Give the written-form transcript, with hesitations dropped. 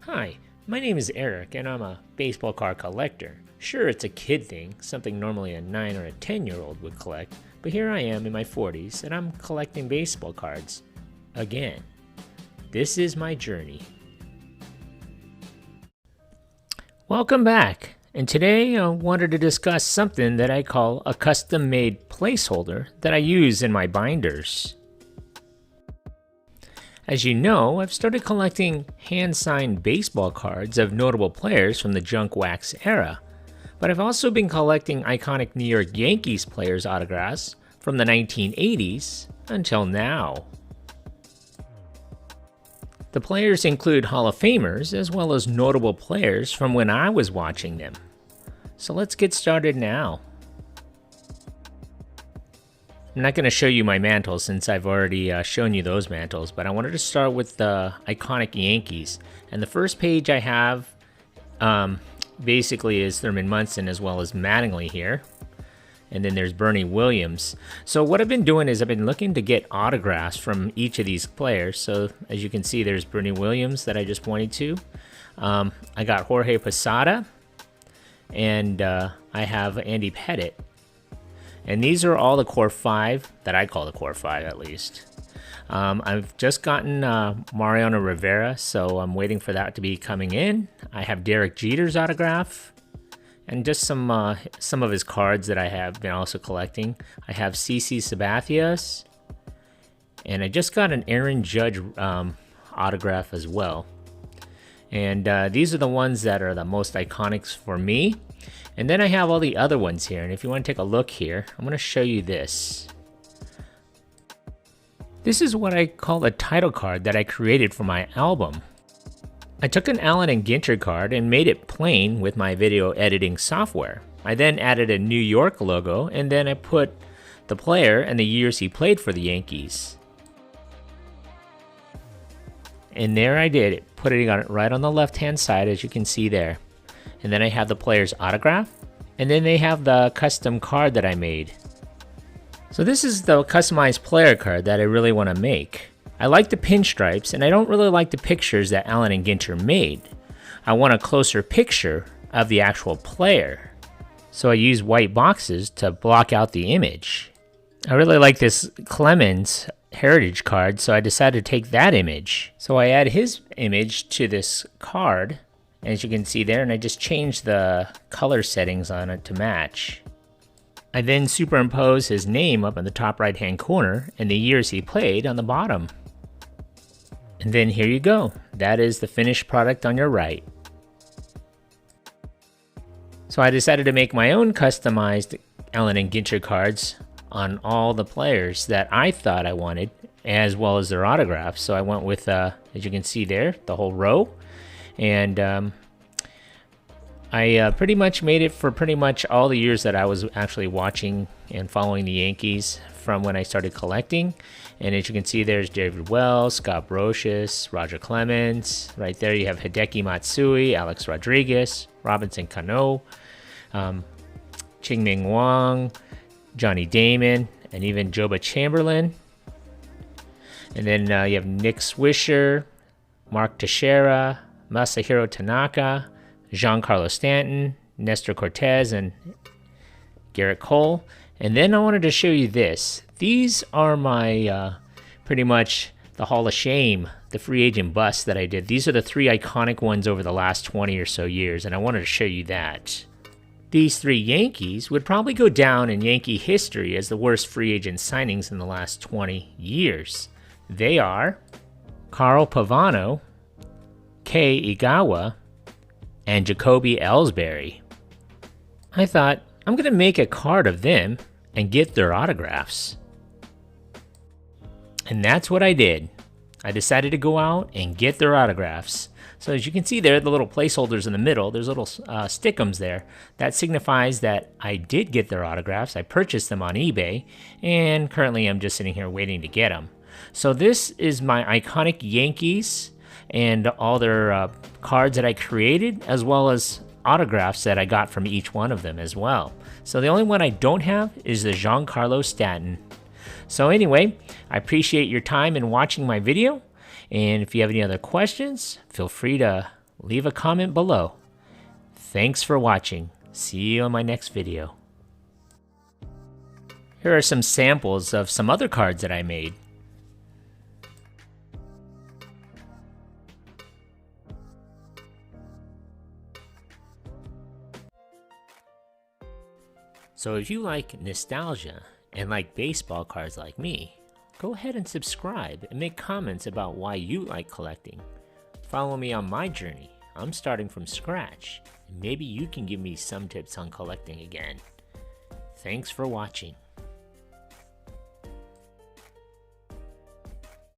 Hi, my name is Eric and I'm a baseball card collector. Sure, it's a kid thing, something normally a 9 or a 10-year-old would collect, but here I am in my 40s and I'm collecting baseball cards. Again. This is my journey. Welcome back, and today I wanted to discuss something that I call a custom-made placeholder that I use in my binders. As you know, I've started collecting hand-signed baseball cards of notable players from the junk wax era, but I've also been collecting iconic New York Yankees players' autographs from the 1980s until now. The players include Hall of Famers as well as notable players from when I was watching them. So let's get started now. I'm not going to show you my mantles since I've already shown you those mantles, but I wanted to start with the iconic Yankees. And the first page I have basically is Thurman Munson as well as Mattingly here. And then there's Bernie Williams. So what I've been doing is I've been looking to get autographs from each of these players. So as you can see, there's Bernie Williams that I just pointed to. I got Jorge Posada, and I have Andy Pettitte. And these are all the core 5 that I call the core 5 at least. I've just gotten Mariano Rivera, so I'm waiting for that to be coming in. I have Derek Jeter's autograph. And just some of his cards that I have been also collecting. I have CC Sabathias, and I just got an Aaron Judge autograph as well. And these are the ones that are the most iconic for me. And then I have all the other ones here. And if you want to take a look here, I'm going to show you this. This is what I call a title card that I created for my album. I took an Allen and Ginter card and made it plain with my video editing software. I then added a New York logo, and then I put the player and the years he played for the Yankees. And there I did it, putting it right on the left-hand side, as you can see there. And then I have the player's autograph, and then they have the custom card that I made. So this is the customized player card that I really want to make. I like the pinstripes, and I don't really like the pictures that Allen and Ginter made. I want a closer picture of the actual player. So I use white boxes to block out the image. I really like this Clemens heritage card, so I decided to take that image. So I add his image to this card, as you can see there, and I just changed the color settings on it to match. I then superimpose his name up in the top right-hand corner and the years he played on the bottom. And then here you go. That is the finished product on your right. So I decided to make my own customized Allen and Ginter cards on all the players that I thought I wanted, as well as their autographs. So I went with, as you can see there, the whole row. And I pretty much made it for pretty much all the years that I was actually watching and following the Yankees from when I started collecting. And as you can see, there's David Wells, Scott Brocious, Roger Clemens. Right there you have Hideki Matsui, Alex Rodriguez, Robinson Cano, Ching-Ming Wang, Johnny Damon, and even Joba Chamberlain. And then you have Nick Swisher, Mark Teixeira, Masahiro Tanaka, Giancarlo Stanton, Nestor Cortez, and Garrett Cole. And then I wanted to show you this. These are my, pretty much the Hall of Shame, the free agent busts that I did. These are the 3 iconic ones over the last 20 or so years, and I wanted to show you that. These 3 Yankees would probably go down in Yankee history as the worst free agent signings in the last 20 years. They are Carl Pavano, Kei Igawa, and Jacoby Ellsbury. I thought, I'm going to make a card of them and get their autographs. And that's what I did. I decided to go out and get their autographs. So as you can see there, the little placeholders in the middle, there's little stickums there. That signifies that I did get their autographs. I purchased them on eBay, and currently I'm just sitting here waiting to get them. So this is my iconic Yankees and all their cards that I created, as well as autographs that I got from each one of them as well. So the only one I don't have is the Giancarlo Stanton. So anyway, I appreciate your time in watching my video, and if you have any other questions, feel free to leave a comment below. Thanks for watching. See you on my next video. Here are some samples of some other cards that I made. So if you like nostalgia and like baseball cards like me, go ahead and subscribe and make comments about why you like collecting. Follow me on my journey. I'm starting from scratch. Maybe you can give me some tips on collecting again. Thanks for watching.